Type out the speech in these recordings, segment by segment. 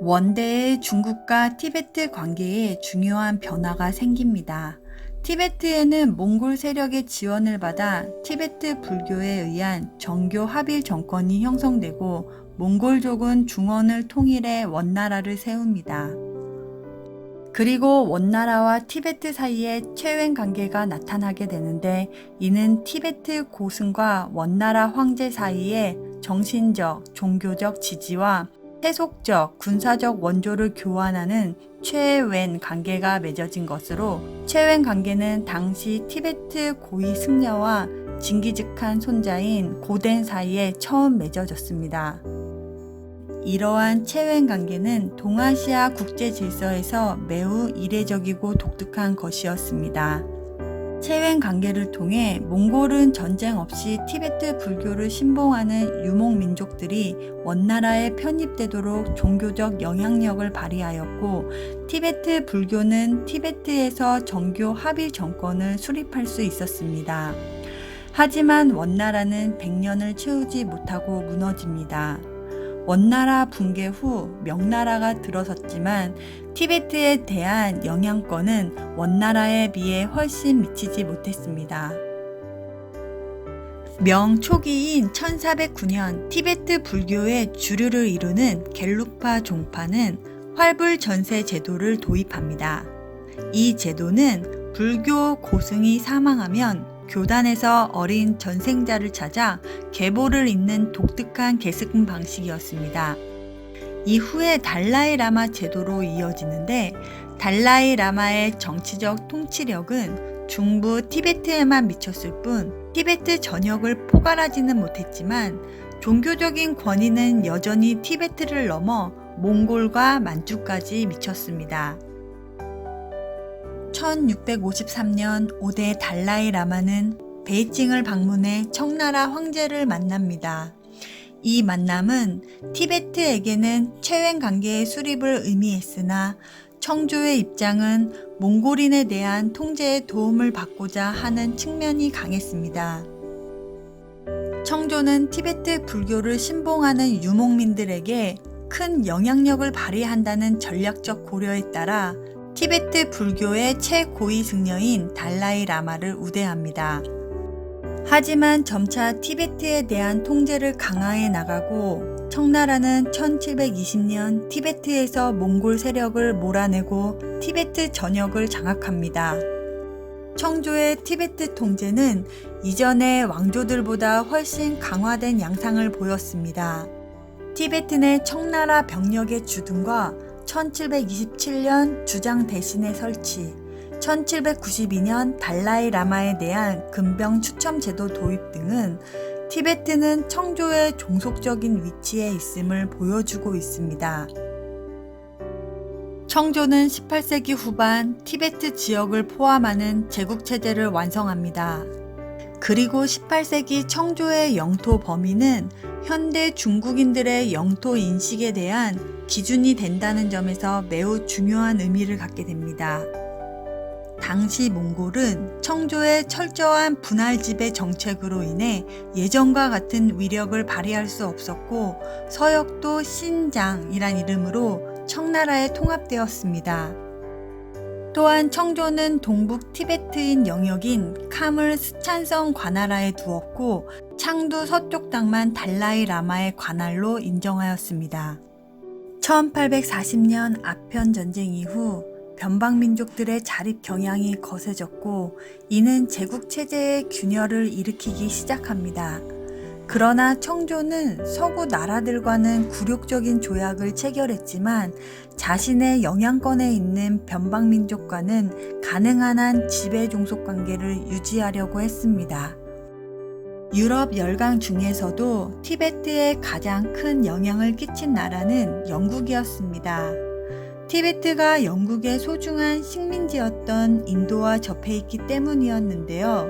원대의 중국과 티베트 관계에 중요한 변화가 생깁니다. 티베트에는 몽골 세력의 지원을 받아 티베트 불교에 의한 정교 합일 정권이 형성되고 몽골족은 중원을 통일해 원나라를 세웁니다. 그리고 원나라와 티베트 사이에 최wen 관계가 나타나게 되는데, 이는 티베트 고승과 원나라 황제 사이에 정신적, 종교적 지지와 세속적, 군사적 원조를 교환하는 최wen 관계가 맺어진 것으로, 최wen 관계는 당시 티베트 고위 승려와 징기즈칸 손자인 고덴 사이에 처음 맺어졌습니다. 이러한 최wen 관계는 동아시아 국제 질서에서 매우 이례적이고 독특한 것이었습니다. 최wen 관계를 통해 몽골은 전쟁 없이 티베트 불교를 신봉하는 유목민족들이 원나라에 편입되도록 종교적 영향력을 발휘하였고, 티베트 불교는 티베트에서 정교 합일 정권을 수립할 수 있었습니다. 하지만 원나라는 100년을 채우지 못하고 무너집니다. 원나라 붕괴 후 명나라가 들어섰지만 티베트에 대한 영향권은 원나라에 비해 훨씬 미치지 못했습니다. 명 초기인 1409년 티베트 불교의 주류를 이루는 겔룩파 종파는 활불 전세 제도를 도입합니다. 이 제도는 불교 고승이 사망하면 교단에서 어린 전생자를 찾아 계보를 잇는 독특한 계승 방식이었습니다. 이후에 달라이 라마 제도로 이어지는데, 달라이 라마의 정치적 통치력은 중부 티베트에만 미쳤을 뿐 티베트 전역을 포괄하지는 못했지만, 종교적인 권위는 여전히 티베트를 넘어 몽골과 만주까지 미쳤습니다. 1653년 5대 달라이 라마는 베이징을 방문해 청나라 황제를 만납니다. 이 만남은 티베트에게는 최wen 관계의 수립을 의미했으나, 청조의 입장은 몽골인에 대한 통제에 도움을 받고자 하는 측면이 강했습니다. 청조는 티베트 불교를 신봉하는 유목민들에게 큰 영향력을 발휘한다는 전략적 고려에 따라 티베트 불교의 최고위 승려인 달라이 라마를 우대합니다. 하지만 점차 티베트에 대한 통제를 강화해 나가고, 청나라는 1720년 티베트에서 몽골 세력을 몰아내고 티베트 전역을 장악합니다. 청조의 티베트 통제는 이전의 왕조들보다 훨씬 강화된 양상을 보였습니다. 티베트 내 청나라 병력의 주둔과 1727년 주장 대신의 설치, 1792년 달라이 라마에 대한 금병 추첨 제도 도입 등은 티베트는 청조의 종속적인 위치에 있음을 보여주고 있습니다. 청조는 18세기 후반 티베트 지역을 포함하는 제국체제를 완성합니다. 그리고 18세기 청조의 영토 범위는 현대 중국인들의 영토 인식에 대한 기준이 된다는 점에서 매우 중요한 의미를 갖게 됩니다. 당시 몽골은 청조의 철저한 분할 지배 정책으로 인해 예전과 같은 위력을 발휘할 수 없었고, 서역도 신장이란 이름으로 청나라에 통합되었습니다. 또한 청조는 동북 티베트인 영역인 캄을 스촨성 관할하에 두었고, 창두 서쪽 땅만 달라이 라마의 관할로 인정하였습니다. 1840년 아편 전쟁 이후 변방민족들의 자립 경향이 거세졌고, 이는 제국체제의 균열을 일으키기 시작합니다. 그러나 청조는 서구 나라들과는 굴욕적인 조약을 체결했지만, 자신의 영향권에 있는 변방민족과는 가능한 한 지배종속 관계를 유지하려고 했습니다. 유럽 열강 중에서도 티베트에 가장 큰 영향을 끼친 나라는 영국이었습니다. 티베트가 영국의 소중한 식민지였던 인도와 접해 있기 때문이었는데요.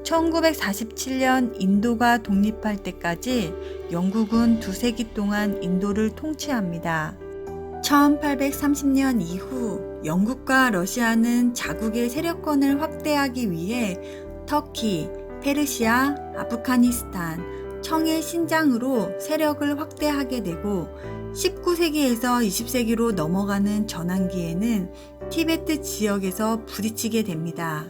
1947년 인도가 독립할 때까지 영국은 2세기 동안 인도를 통치합니다. 1830년 이후 영국과 러시아는 자국의 세력권을 확대하기 위해 터키, 페르시아, 아프가니스탄, 청의 신장으로 세력을 확대하게 되고 19세기에서 20세기로 넘어가는 전환기에는 티베트 지역에서 부딪히게 됩니다.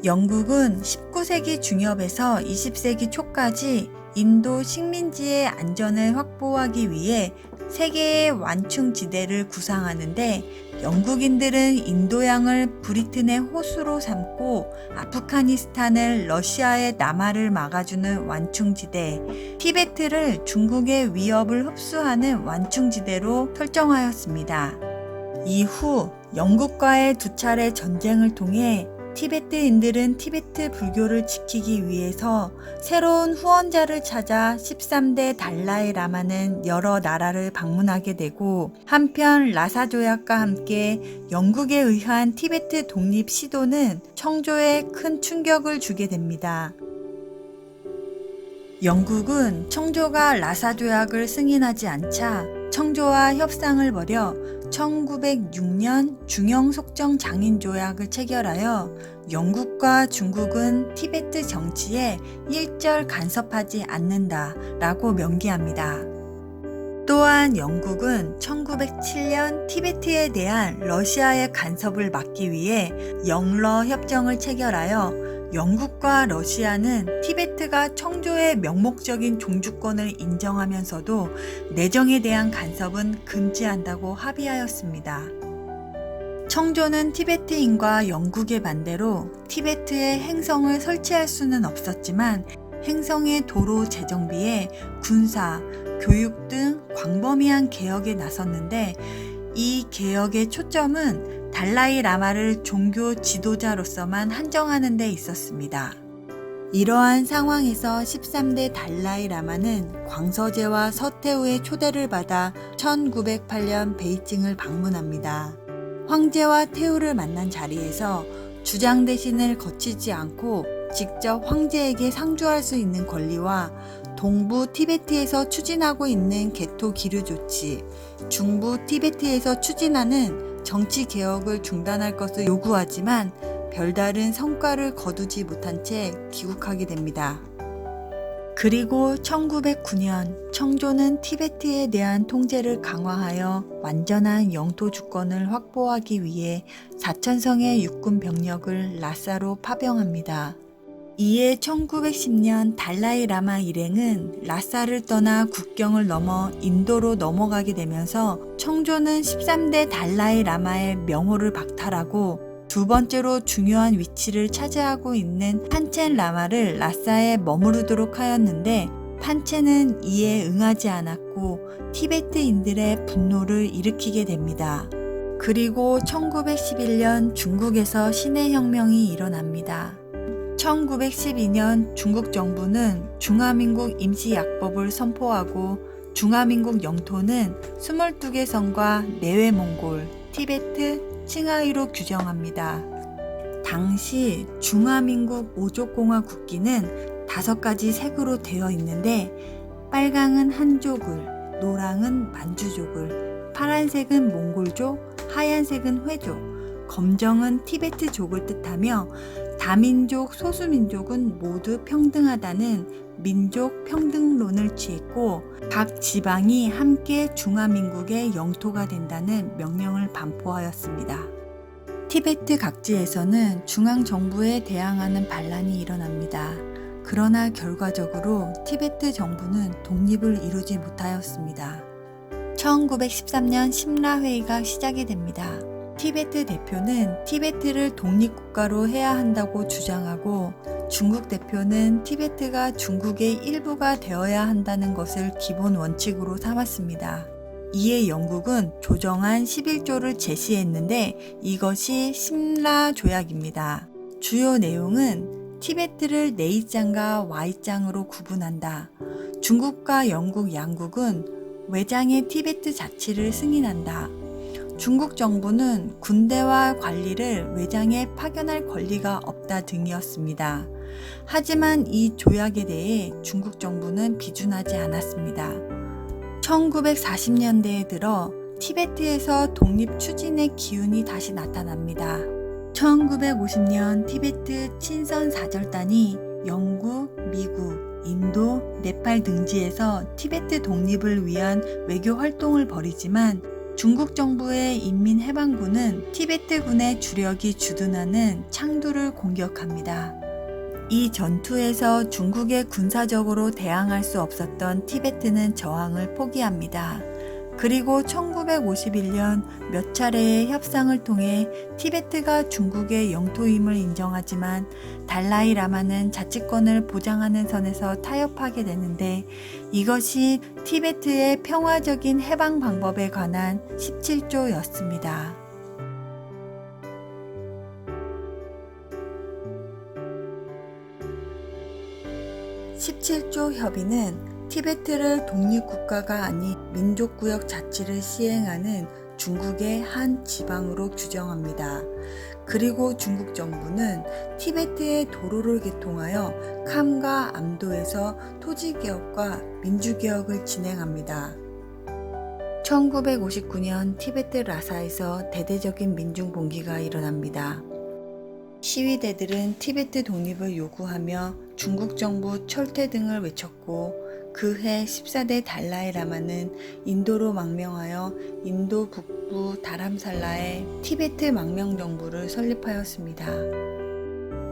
영국은 19세기 중엽에서 20세기 초까지 인도 식민지의 안전을 확보하기 위해 세계의 완충지대를 구상하는데 영국인들은 인도양을 브리튼의 호수로 삼고 아프가니스탄을 러시아의 남하를 막아주는 완충지대, 티베트를 중국의 위협을 흡수하는 완충지대로 설정하였습니다. 이후 영국과의 두 차례 전쟁을 통해 티베트인들은 티베트 불교를 지키기 위해서 새로운 후원자를 찾아 13대 달라이 라마는 여러 나라를 방문하게 되고 한편 라사 조약과 함께 영국에 의한 티베트 독립 시도는 청조에 큰 충격을 주게 됩니다. 영국은 청조가 라사 조약을 승인하지 않자 청조와 협상을 벌여 1906년 중영속정 장인 조약을 체결하여 영국과 중국은 티베트 정치에 일절 간섭하지 않는다라고 명기합니다. 또한 영국은 1907년 티베트에 대한 러시아의 간섭을 막기 위해 영러 협정을 체결하여 영국과 러시아는 티베트가 청조의 명목적인 종주권을 인정하면서도 내정에 대한 간섭은 금지한다고 합의하였습니다. 청조는 티베트인과 영국의 반대로 티베트에 행성을 설치할 수는 없었지만 행성의 도로 재정비에 군사, 교육 등 광범위한 개혁에 나섰는데 이 개혁의 초점은 달라이 라마를 종교 지도자로서만 한정하는 데 있었습니다. 이러한 상황에서 13대 달라이 라마는 광서제와 서태후의 초대를 받아 1908년 베이징을 방문합니다. 황제와 태후를 만난 자리에서 주장 대신을 거치지 않고 직접 황제에게 상주할 수 있는 권리와 동부 티베트에서 추진하고 있는 개토 기류 조치, 중부 티베트에서 추진하는 정치 개혁을 중단할 것을 요구하지만 별다른 성과를 거두지 못한 채 귀국하게 됩니다. 그리고 1909년 청조는 티베트에 대한 통제를 강화하여 완전한 영토 주권을 확보하기 위해 4,000성의 육군 병력을 라사로 파병합니다. 이에 1910년 달라이 라마 일행은 라사를 떠나 국경을 넘어 인도로 넘어가게 되면서 청조는 13대 달라이 라마의 명호를 박탈하고 두 번째로 중요한 위치를 차지하고 있는 판첸 라마를 라사에 머무르도록 하였는데 판첸은 이에 응하지 않았고 티베트인들의 분노를 일으키게 됩니다. 그리고 1911년 중국에서 신해혁명이 일어납니다. 1912년 중국 정부는 중화민국 임시약법을 선포하고 중화민국 영토는 22개 성과 내외 몽골, 티베트, 칭하이로 규정합니다. 당시 중화민국 오족공화국기는 5가지 색으로 되어 있는데 빨강은 한족을, 노랑은 만주족을, 파란색은 몽골족, 하얀색은 회족, 검정은 티베트족을 뜻하며 다민족, 소수민족은 모두 평등하다는 민족 평등론을 취했고 각 지방이 함께 중화민국의 영토가 된다는 명령을 반포하였습니다. 티베트 각지에서는 중앙정부에 대항하는 반란이 일어납니다. 그러나 결과적으로 티베트 정부는 독립을 이루지 못하였습니다. 1913년 심라회의가 시작이 됩니다. 티베트 대표는 티베트를 독립국가로 해야 한다고 주장하고 중국 대표는 티베트가 중국의 일부가 되어야 한다는 것을 기본 원칙으로 삼았습니다. 이에 영국은 조정안 11조를 제시했는데 이것이 심라 조약입니다. 주요 내용은 티베트를 네이장과 Y장으로 구분한다. 중국과 영국 양국은 외장의 티베트 자치를 승인한다. 중국 정부는 군대와 관리를 외장에 파견할 권리가 없다 등이었습니다. 하지만 이 조약에 대해 중국 정부는 비준하지 않았습니다. 1940년대에 들어 티베트에서 독립 추진의 기운이 다시 나타납니다. 1950년 티베트 친선 사절단이 영국, 미국, 인도, 네팔 등지에서 티베트 독립을 위한 외교 활동을 벌이지만 중국 정부의 인민해방군은 티베트군의 주력이 주둔하는 창두를 공격합니다. 이 전투에서 중국에 군사적으로 대항할 수 없었던 티베트는 저항을 포기합니다. 그리고 1951년 몇 차례의 협상을 통해 티베트가 중국의 영토임을 인정하지만 달라이 라마는 자치권을 보장하는 선에서 타협하게 되는데 이것이 티베트의 평화적인 해방 방법에 관한 17조였습니다. 17조 협의는 티베트를 독립국가가 아닌 민족구역 자치를 시행하는 중국의 한 지방으로 규정합니다. 그리고 중국 정부는 티베트의 도로를 개통하여 캄과 암도에서 토지개혁과 민주개혁을 진행합니다. 1959년 티베트 라사에서 대대적인 민중봉기가 일어납니다. 시위대들은 티베트 독립을 요구하며 중국 정부 철퇴 등을 외쳤고 그해 14대 달라이 라마는 인도로 망명하여 인도 북부 다람살라에 티베트 망명정부를 설립하였습니다.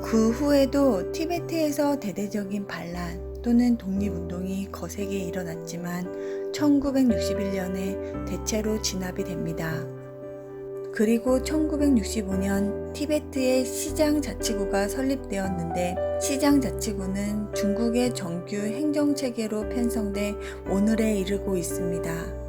그 후에도 티베트에서 대대적인 반란 또는 독립운동이 거세게 일어났지만 1961년에 대체로 진압이 됩니다. 그리고 1965년 티베트의 시장자치구가 설립되었는데 시장자치구는 중국의 정규 행정체계로 편성돼 오늘에 이르고 있습니다.